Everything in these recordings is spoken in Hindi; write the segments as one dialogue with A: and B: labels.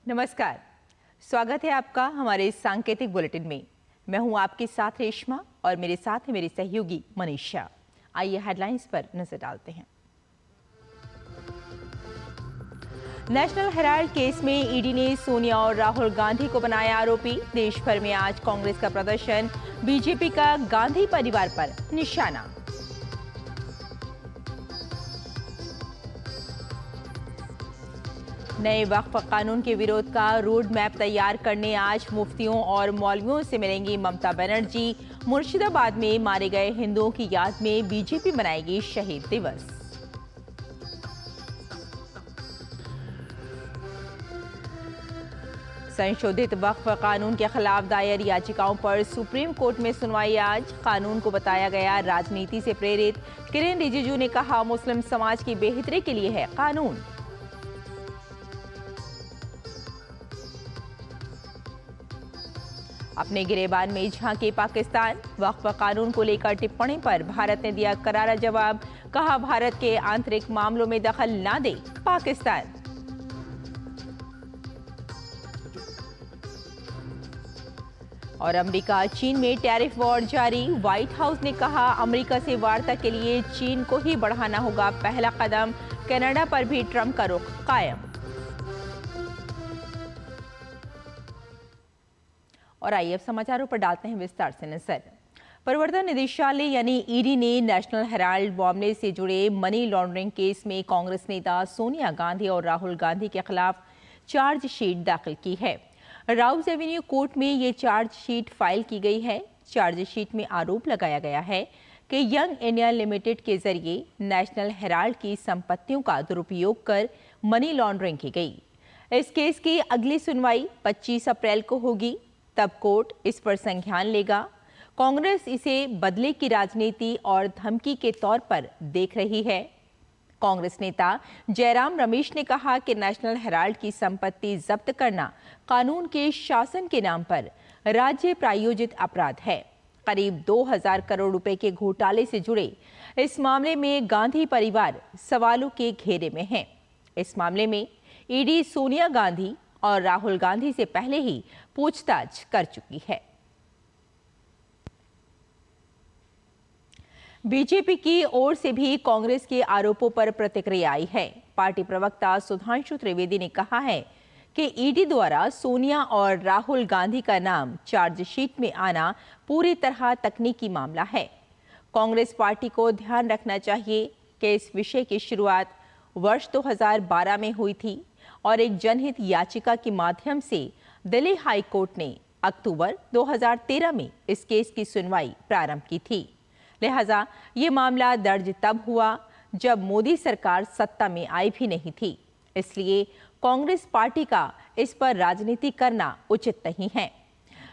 A: नमस्कार, स्वागत है आपका हमारे सांकेतिक बुलेटिन में। मैं हूं आपके साथ रेशमा और मेरे साथ है मेरी सहयोगी मनीषा। आइए हेडलाइंस पर नजर डालते हैं। नेशनल हेराल्ड केस में ईडी ने सोनिया और राहुल गांधी को बनाया आरोपी। देश भर में आज कांग्रेस का प्रदर्शन, बीजेपी का गांधी परिवार पर निशाना। नए वक्फ कानून के विरोध का रोड मैप तैयार करने आज मुफ्तियों और मौलवियों से मिलेंगी ममता बनर्जी। मुर्शिदाबाद में मारे गए हिंदुओं की याद में बीजेपी मनाएगी शहीद दिवस। संशोधित वक्फ कानून के खिलाफ दायर याचिकाओं पर सुप्रीम कोर्ट में सुनवाई आज। कानून को बताया गया राजनीति से प्रेरित। किरेन रिजिजू ने कहा, मुस्लिम समाज की बेहतरी के लिए है कानून। अपने गिरेबान में झांके पाकिस्तान। वक्फ कानून को लेकर टिप्पणी पर भारत ने दिया करारा जवाब। कहा, भारत के आंतरिक मामलों में दखल ना दे पाकिस्तान। और अमेरिका चीन में टैरिफ वॉर जारी। व्हाइट हाउस ने कहा, अमेरिका से वार्ता के लिए चीन को ही बढ़ाना होगा पहला कदम। कनाडा पर भी ट्रंप का रुख कायम। और आइए अब समाचारों पर डालते हैं विस्तार से नजर। प्रवर्तन निदेशालय यानी ईडी ने नेशनल हेराल्ड मामले से जुड़े मनी लॉन्ड्रिंग केस में कांग्रेस नेता सोनिया गांधी और राहुल गांधी के खिलाफ चार्जशीट दाखिल की है। राउज एवेन्यू कोर्ट में ये चार्जशीट फाइल की गई है। चार्जशीट में आरोप लगाया गया है कि यंग इंडिया लिमिटेड के जरिए नेशनल हेराल्ड की संपत्तियों का दुरुपयोग कर मनी लॉन्ड्रिंग की गई। इस केस की अगली सुनवाई 25 अप्रैल को होगी, तब कोर्ट इस पर संज्ञान लेगा। कांग्रेस इसे बदले की राजनीति और धमकी के तौर पर देख रही है। कांग्रेस नेता जयराम रमेश ने कहा कि नेशनल हेराल्ड की संपत्ति जब्त करना कानून के शासन के नाम पर राज्य प्रायोजित अपराध है। करीब 2000 करोड़ रुपए के घोटाले से जुड़े इस मामले में गांधी परिवार सवालों के घेरे में है। इस मामले में ईडी सोनिया गांधी और राहुल गांधी से पहले ही पूछताछ कर चुकी है। बीजेपी की ओर से भी कांग्रेस के आरोपों पर प्रतिक्रिया आई है। पार्टी प्रवक्ता सुधांशु त्रिवेदी ने कहा है कि ईडी द्वारा सोनिया और राहुल गांधी का नाम चार्जशीट में आना पूरी तरह तकनीकी मामला है। कांग्रेस पार्टी को ध्यान रखना चाहिए कि इस विषय की शुरुआत वर्ष 2012 में हुई थी और एक जनहित याचिका के माध्यम से दिल्ली हाई कोर्ट ने अक्टूबर 2013 में इस केस की सुनवाई प्रारंभ की थी। लिहाजा ये मामला दर्ज तब हुआ जब मोदी सरकार सत्ता में आई भी नहीं थी। इसलिए कांग्रेस पार्टी का इस पर राजनीति करना उचित नहीं है।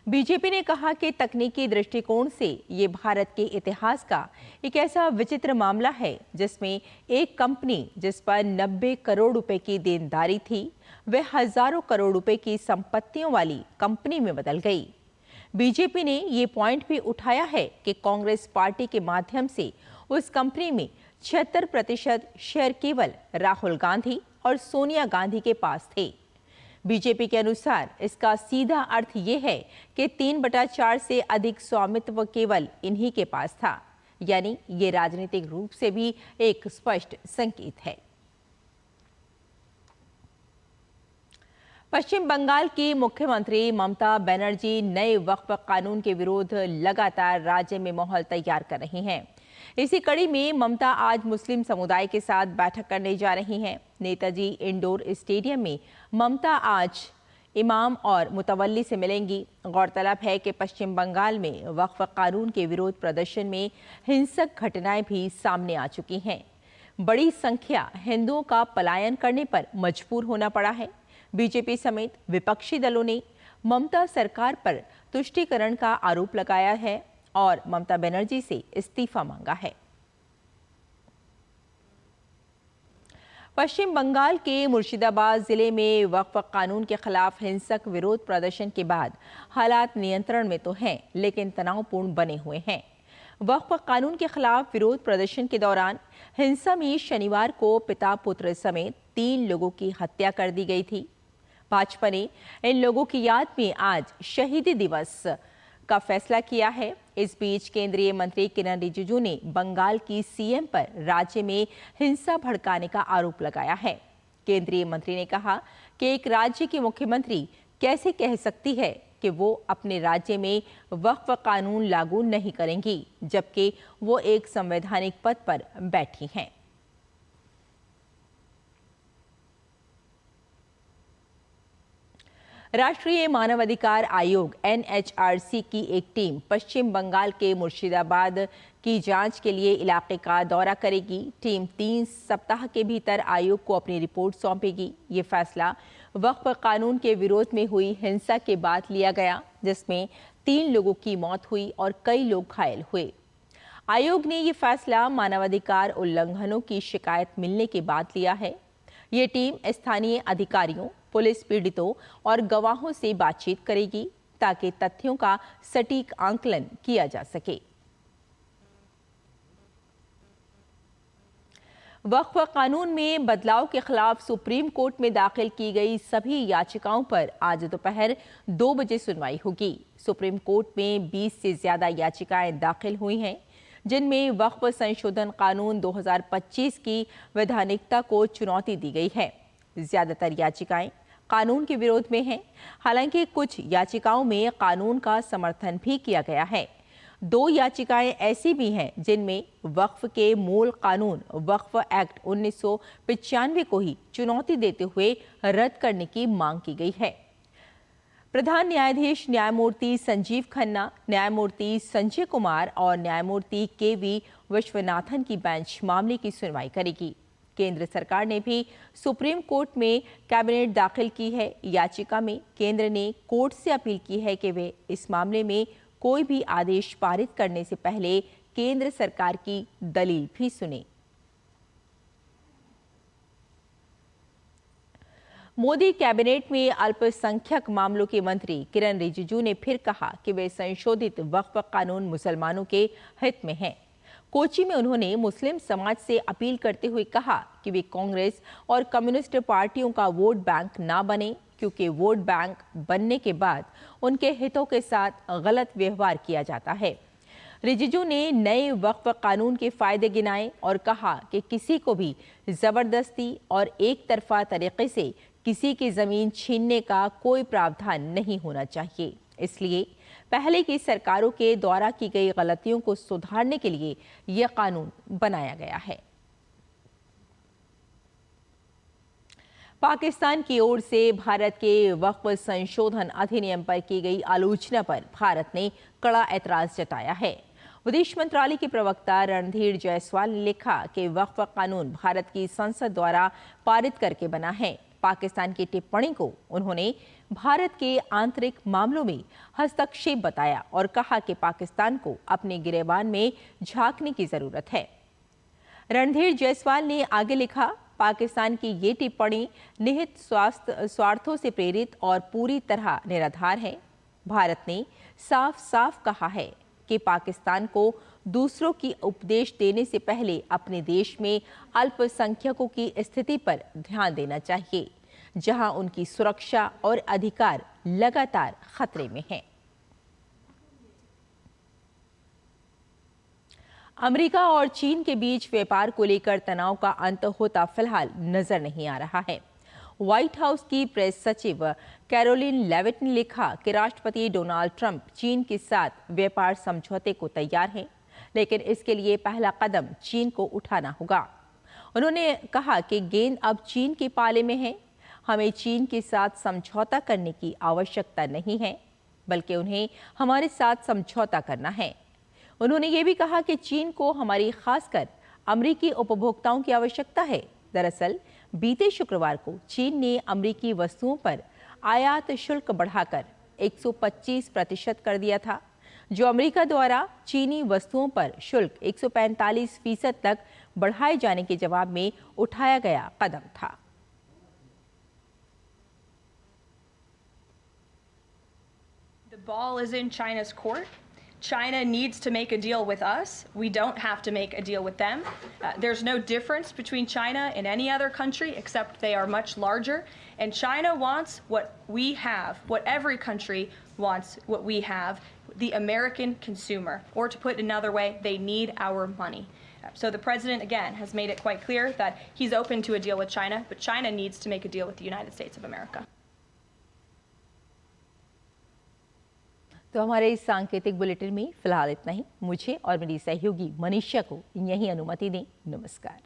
A: बीजेपी ने कहा कि तकनीकी दृष्टिकोण से ये भारत के इतिहास का एक ऐसा विचित्र मामला है जिसमें एक कंपनी जिस पर 90 करोड़ रुपए की देनदारी थी, वह हजारों करोड़ रुपए की संपत्तियों वाली कंपनी में बदल गई। बीजेपी ने ये पॉइंट भी उठाया है कि कांग्रेस पार्टी के माध्यम से उस कंपनी में 76% शेयर केवल राहुल गांधी और सोनिया गांधी के पास थे। बीजेपी के अनुसार इसका सीधा अर्थ ये है कि 3/4 से अधिक स्वामित्व केवल इन्हीं के पास था। यानी ये राजनीतिक रूप से भी एक स्पष्ट संकेत है। पश्चिम बंगाल की मुख्यमंत्री ममता बनर्जी नए वक्फ कानून के विरोध लगातार राज्य में माहौल तैयार कर रही हैं। इसी कड़ी में ममता आज मुस्लिम समुदाय के साथ बैठक करने जा रही हैं। नेताजी इंडोर स्टेडियम में ममता आज इमाम और मुतवल्ली से मिलेंगी। गौरतलब है कि पश्चिम बंगाल में वक्फ कानून के विरोध प्रदर्शन में हिंसक घटनाएं भी सामने आ चुकी हैं। बड़ी संख्या हिंदुओं का पलायन करने पर मजबूर होना पड़ा है। बीजेपी समेत विपक्षी दलों ने ममता सरकार पर तुष्टीकरण का आरोप लगाया है और ममता बनर्जी से इस्तीफा मांगा है। पश्चिम बंगाल के मुर्शिदाबाद जिले में वक्फ कानून के खिलाफ हिंसक विरोध प्रदर्शन के बाद हालात नियंत्रण में तो हैं, लेकिन तनावपूर्ण बने हुए हैं। वक्फ कानून के खिलाफ विरोध प्रदर्शन के दौरान हिंसा में शनिवार को पिता पुत्र समेत 3 लोगों की हत्या कर दी गई थी। भाजपा ने इन लोगों की याद में आज शहीदी दिवस का फैसला किया है। इस बीच केंद्रीय मंत्री किरण रिजिजू ने बंगाल की सीएम पर राज्य में हिंसा भड़काने का आरोप लगाया है। केंद्रीय मंत्री ने कहा कि एक राज्य की मुख्यमंत्री कैसे कह सकती है कि वो अपने राज्य में वक्फ कानून लागू नहीं करेंगी, जबकि वो एक संवैधानिक पद पर बैठी हैं। राष्ट्रीय मानवाधिकार आयोग एनएचआरसी की एक टीम पश्चिम बंगाल के मुर्शिदाबाद की जांच के लिए इलाके का दौरा करेगी। टीम 3 सप्ताह के भीतर आयोग को अपनी रिपोर्ट सौंपेगी। ये फैसला वक्फ कानून के विरोध में हुई हिंसा के बाद लिया गया, जिसमें 3 लोगों की मौत हुई और कई लोग घायल हुए। आयोग ने ये फैसला मानवाधिकार उल्लंघनों की शिकायत मिलने के बाद लिया है। ये टीम स्थानीय अधिकारियों, पुलिस, पीड़ितों और गवाहों से बातचीत करेगी ताकि तथ्यों का सटीक आंकलन किया जा सके। वक्फ कानून में बदलाव के खिलाफ सुप्रीम कोर्ट में दाखिल की गई सभी याचिकाओं पर आज दोपहर 2 बजे सुनवाई होगी। सुप्रीम कोर्ट में 20 से ज्यादा याचिकाएं दाखिल हुई हैं, जिनमें वक्फ संशोधन कानून 2025 की वैधानिकता को चुनौती दी गई है। ज्यादातर याचिकाएं कानून के विरोध में हैं। हालांकि कुछ याचिकाओं में कानून का समर्थन भी किया गया है। 2 याचिकाएं ऐसी भी हैं जिनमें वक्फ के मूल कानून वक्फ एक्ट 1995 को ही चुनौती देते हुए रद्द करने की मांग की गई है। प्रधान न्यायाधीश न्यायमूर्ति संजीव खन्ना, न्यायमूर्ति संजय कुमार और न्यायमूर्ति केवी विश्वनाथन की बेंच मामले की सुनवाई करेगी। केंद्र सरकार ने भी सुप्रीम कोर्ट में कैबिनेट दाखिल की है। याचिका में केंद्र ने कोर्ट से अपील की है कि वे इस मामले में कोई भी आदेश पारित करने से पहले केंद्र सरकार की दलील भी सुने। मोदी कैबिनेट में अल्पसंख्यक मामलों के मंत्री किरण रिजिजू ने फिर कहा कि वे संशोधित वक्फ कानून मुसलमानों के हित में है। कोची में उन्होंने मुस्लिम समाज से अपील करते हुए कहा कि वे कांग्रेस और कम्युनिस्ट पार्टियों का वोट बैंक ना बने, क्योंकि वोट बैंक बनने के बाद उनके हितों के साथ गलत व्यवहार किया जाता है। रिजिजू ने नए वक्फ कानून के फायदे गिनाए और कहा कि किसी को भी जबरदस्ती और एक तरफा तरीके से किसी की जमीन छीनने का कोई प्रावधान नहीं होना चाहिए। इसलिए पहले की सरकारों के द्वारा की गई गलतियों को सुधारने के लिए यह कानून बनाया गया है। पाकिस्तान की ओर से भारत के वक्फ संशोधन अधिनियम पर की गई आलोचना पर भारत ने कड़ा ऐतराज जताया है। विदेश मंत्रालय के प्रवक्ता रणधीर जायसवाल ने लिखा कि वक्फ कानून भारत की संसद द्वारा पारित करके बना है। पाकिस्तान की टिप्पणी को उन्होंने भारत के आंतरिक मामलों में हस्तक्षेप बताया और कहा कि पाकिस्तान को अपने गिरेबान में झांकने की जरूरत है। रणधीर जायसवाल ने आगे लिखा, पाकिस्तान की ये टिप्पणी निहित स्वार्थों से प्रेरित और पूरी तरह निराधार है। भारत ने साफ साफ कहा है कि पाकिस्तान को दूसरों की उपदेश देने से पहले अपने देश में अल्पसंख्यकों की स्थिति पर ध्यान देना चाहिए, जहां उनकी सुरक्षा और अधिकार लगातार खतरे में हैं। अमेरिका और चीन के बीच व्यापार को लेकर तनाव का अंत होता फिलहाल नजर नहीं आ रहा है। व्हाइट हाउस की प्रेस सचिव कैरोलिन लेविट ने लिखा कि राष्ट्रपति डोनाल्ड ट्रंप चीन के साथ व्यापार समझौते को तैयार हैं, लेकिन इसके लिए पहला कदम चीन को उठाना होगा। उन्होंने कहा कि गेंद अब चीन के पाले में है। हमें चीन के साथ समझौता करने की आवश्यकता नहीं है, बल्कि उन्हें हमारे साथ समझौता करना है। उन्होंने ये भी कहा कि चीन को हमारी खासकर अमेरिकी उपभोक्ताओं की आवश्यकता है। दरअसल बीते शुक्रवार को चीन ने अमेरिकी वस्तुओं पर आयात शुल्क बढ़ाकर 125% कर दिया था, जो अमेरिका द्वारा चीनी वस्तुओं पर शुल्क 145% तक बढ़ाए जाने के जवाब में उठाया गया कदम था।
B: The ball is in China's court. China needs to make a deal with us. We don't have to make a deal with them. There's no difference between China and any other country except they are much larger. And China wants what we have, what every country wants, what we have, the American consumer. Or to put it another way, they need our money. So the president, again, has made it quite clear that he's open to a deal with China, but China needs to make a deal with the United States of America.
A: तो हमारे इस सांकेतिक बुलेटिन में फिलहाल इतना ही। मुझे और मेरी सहयोगी मनीषा को यही अनुमति दें। नमस्कार।